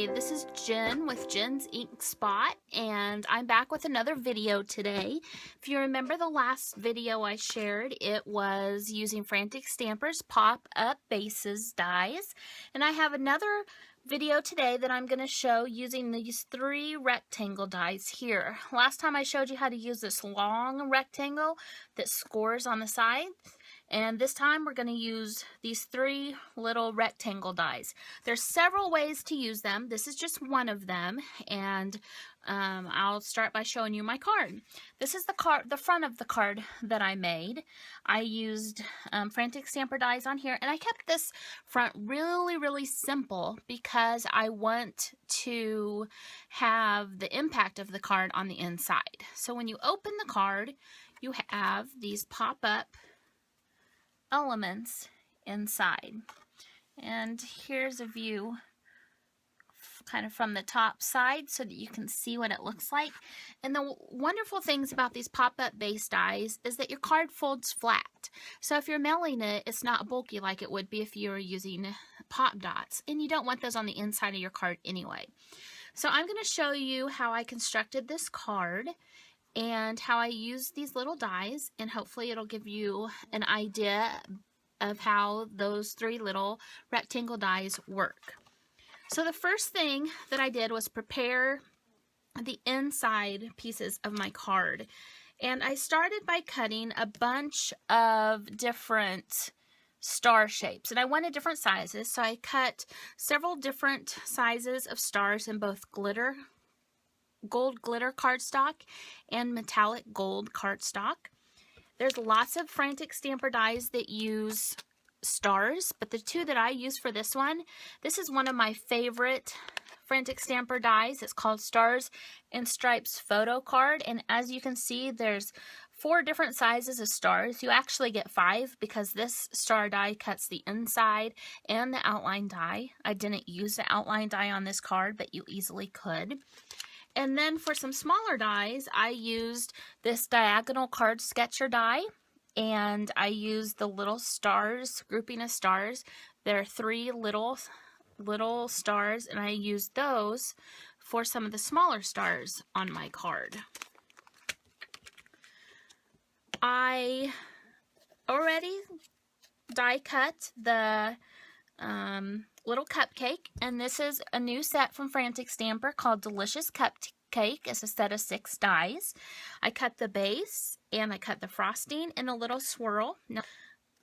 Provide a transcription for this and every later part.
Hi, this is Jen with Jen's Ink Spot, and I'm back with another video today. If you remember the last video I shared, it was using Frantic Stamper's pop-up bases dies, and I have another video today that I'm going to show using these 3 rectangle dies here. Last time I showed you how to use this long rectangle that scores on the side. And this time we're going to use these 3 little rectangle dies. There's several ways to use them. This is just one of them, and I'll start by showing you my card. This is the front of the card that I made. I used Frantic Stamper dies on here, and I kept this front really simple because I want to have the impact of the card on the inside. So when you open the card, you have these pop-up elements inside, and here's a view kind of from the top side so that you can see what it looks like. And the wonderful things about these pop-up base dies is that your card folds flat, so if you're mailing it, it's not bulky like it would be if you were using pop dots, and you don't want those on the inside of your card anyway. So I'm going to show you how I constructed this card and how I use these little dies, and hopefully it'll give you an idea of how those 3 little rectangle dies work. So the first thing that I did was prepare the inside pieces of my card, and I started by cutting a bunch of different star shapes, and I wanted different sizes, so I cut several different sizes of stars in both gold glitter cardstock and metallic gold cardstock. There's lots of Frantic Stamper dies that use stars, but the 2 that I use for this is one of my favorite Frantic Stamper dies. It's called Stars and Stripes Photo Card, and as you can see, there's 4 different sizes of stars. You actually get 5 because this star die cuts the inside and the outline die. I didn't use the outline die on this card, but you easily could. And then for some smaller dies, I used this diagonal card sketcher die, and I used the little stars, grouping of stars. There are 3 little stars, and I used those for some of the smaller stars on my card. I already die cut the little cupcake, and this is a new set from Frantic Stamper called Delicious Cupcake. It's a set of 6 dies. I cut the base, and I cut the frosting in a little swirl,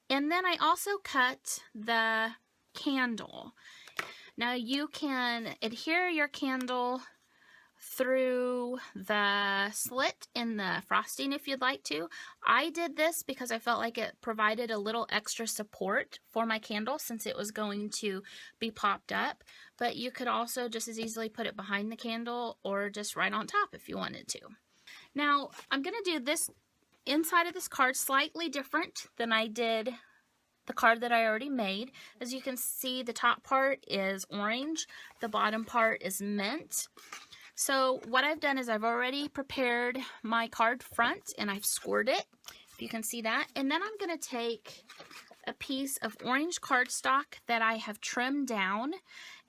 and then I also cut the candle. Now you can adhere your candle through the slit in the frosting if you'd like to. I did this because I felt like it provided a little extra support for my candle since it was going to be popped up, but you could also just as easily put it behind the candle or just right on top if you wanted to. Now I'm going to do this inside of this card slightly different than I did the card that I already made. As you can see, the top part is orange, the bottom part is mint. So what I've done is I've already prepared my card front, and I've scored it, if you can see that. And then I'm going to take a piece of orange cardstock that I have trimmed down,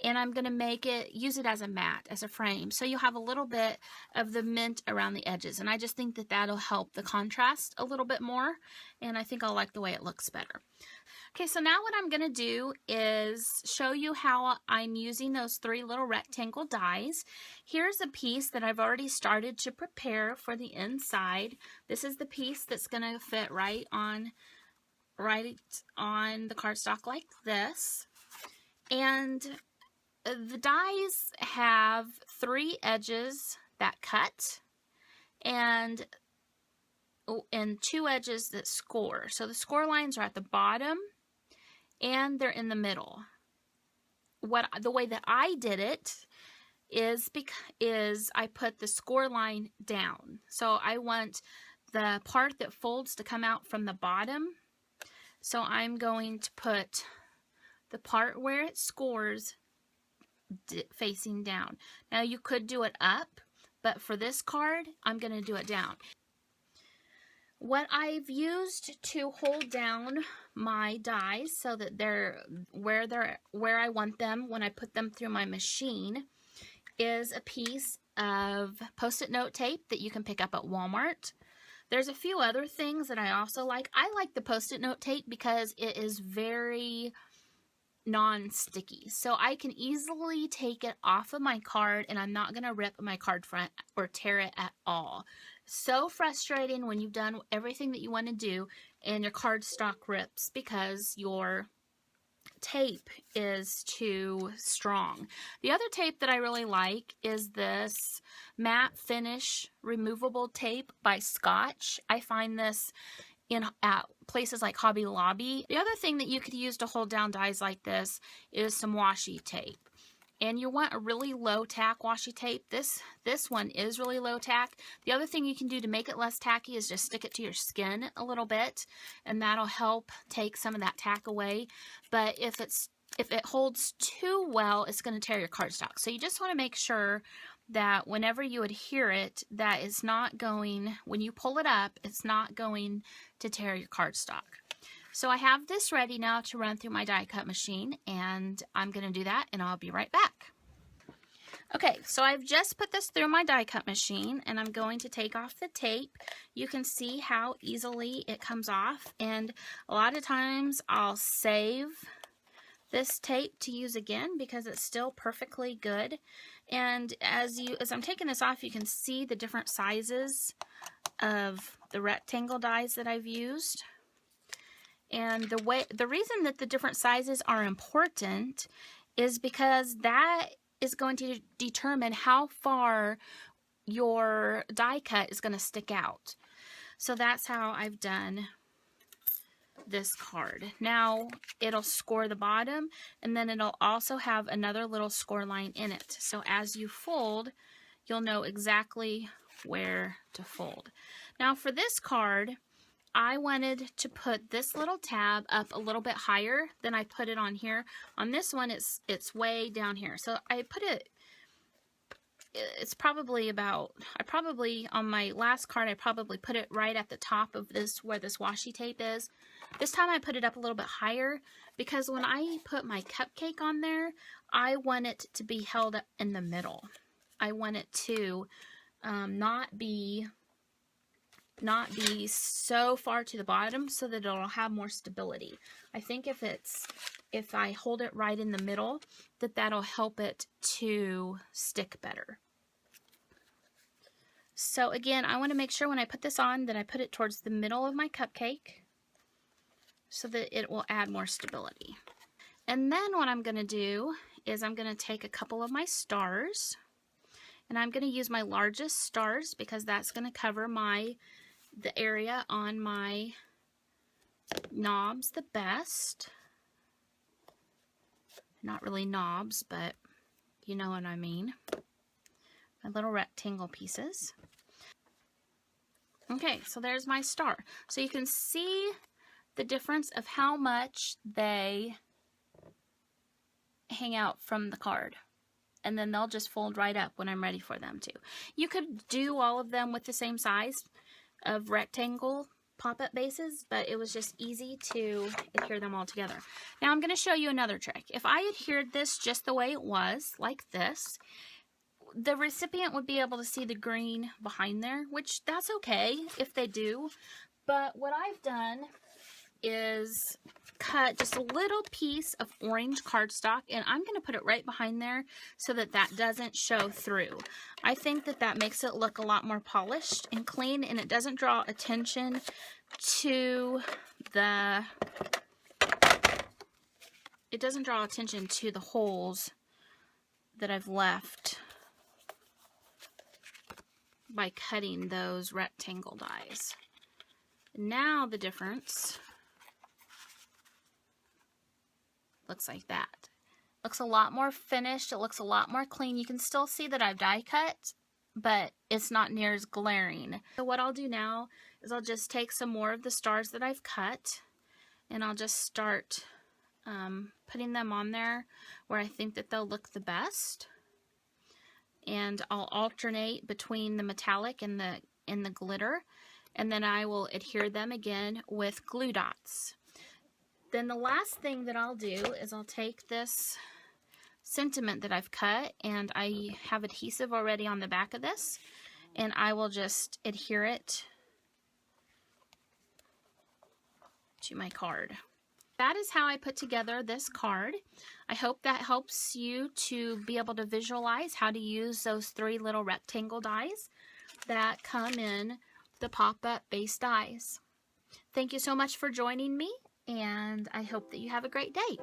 and I'm going to use it as a mat, as a frame. So you'll have a little bit of the mint around the edges, and I just think that that'll help the contrast a little bit more, and I think I'll like the way it looks better. Okay, so now what I'm going to do is show you how I'm using those 3 little rectangle dies. Here's a piece that I've already started to prepare for the inside. This is the piece that's going to fit right on the cardstock like this. And the dies have 3 edges that cut and 2 edges that score. So the score lines are at the bottom and they're in the middle. The way that I did it is I put the score line down. So I want the part that folds to come out from the bottom. So I'm going to put the part where it scores facing down. Now you could do it up, but for this card, I'm going to do it down. What I've used to hold down my dies so that they're where I want them when I put them through my machine is a piece of Post-it note tape that you can pick up at Walmart. There's a few other things that I also like. I like the Post-it note tape because it is very non-sticky. So I can easily take it off of my card and I'm not going to rip my card front or tear it at all. So frustrating when you've done everything that you want to do and your cardstock rips because your tape is too strong. The other tape that I really like is this matte finish removable tape by Scotch. I find this at places like Hobby Lobby. The other thing that you could use to hold down dies like this is some washi tape. And you want a really low tack washi tape. This one is really low tack. The other thing you can do to make it less tacky is just stick it to your skin a little bit, and that'll help take some of that tack away. But if it holds too well, it's going to tear your cardstock. So you just want to make sure that whenever you adhere it, that it's not going, when you pull it up, it's not going to tear your cardstock. So I have this ready now to run through my die cut machine, and I'm going to do that and I'll be right back. Okay, so I've just put this through my die cut machine and I'm going to take off the tape. You can see how easily it comes off, and a lot of times I'll save this tape to use again because it's still perfectly good. And as I'm taking this off, you can see the different sizes of the rectangle dies that I've used. And the reason that the different sizes are important is because that is going to determine how far your die cut is going to stick out. So that's how I've done this card. Now it'll score the bottom, and then it'll also have another little score line in it. So as you fold, you'll know exactly where to fold. Now for this card, I wanted to put this little tab up a little bit higher than I put it on here. On this one, it's way down here. So I put it, it's probably about, on my last card, I probably put it right at the top of this, where this washi tape is. This time I put it up a little bit higher because when I put my cupcake on there, I want it to be held in the middle. I want it to not be so far to the bottom so that it'll have more stability. I think if I hold it right in the middle, that'll help it to stick better. So again, I want to make sure when I put this on that I put it towards the middle of my cupcake so that it will add more stability. And then what I'm going to do is I'm going to take a couple of my stars, and I'm going to use my largest stars because that's going to cover the area on my knobs the best. Not really knobs, but you know what I mean. My little rectangle pieces. Okay, so there's my star. So you can see the difference of how much they hang out from the card. And then they'll just fold right up when I'm ready for them to. You could do all of them with the same size of rectangle pop-up bases, but it was just easy to adhere them all together. Now I'm going to show you another trick. If I adhered this just the way it was, like this, the recipient would be able to see the green behind there, which that's okay if they do. But what I've done is cut just a little piece of orange cardstock, and I'm going to put it right behind there so that doesn't show through. I think that makes it look a lot more polished and clean, and it doesn't draw attention to the holes that I've left by cutting those rectangle dies. Now the difference looks like that. Looks a lot more finished. It looks a lot more clean. You can still see that I've die cut, but it's not near as glaring. So what I'll do now is I'll just take some more of the stars that I've cut, and I'll just start putting them on there where I think that they'll look the best. And I'll alternate between the metallic and the glitter, and then I will adhere them again with glue dots. Then the last thing that I'll do is I'll take this sentiment that I've cut, and I have adhesive already on the back of this, and I will just adhere it to my card. That is how I put together this card. I hope that helps you to be able to visualize how to use those 3 little rectangle dies that come in the pop-up base dies. Thank you so much for joining me, and I hope that you have a great day.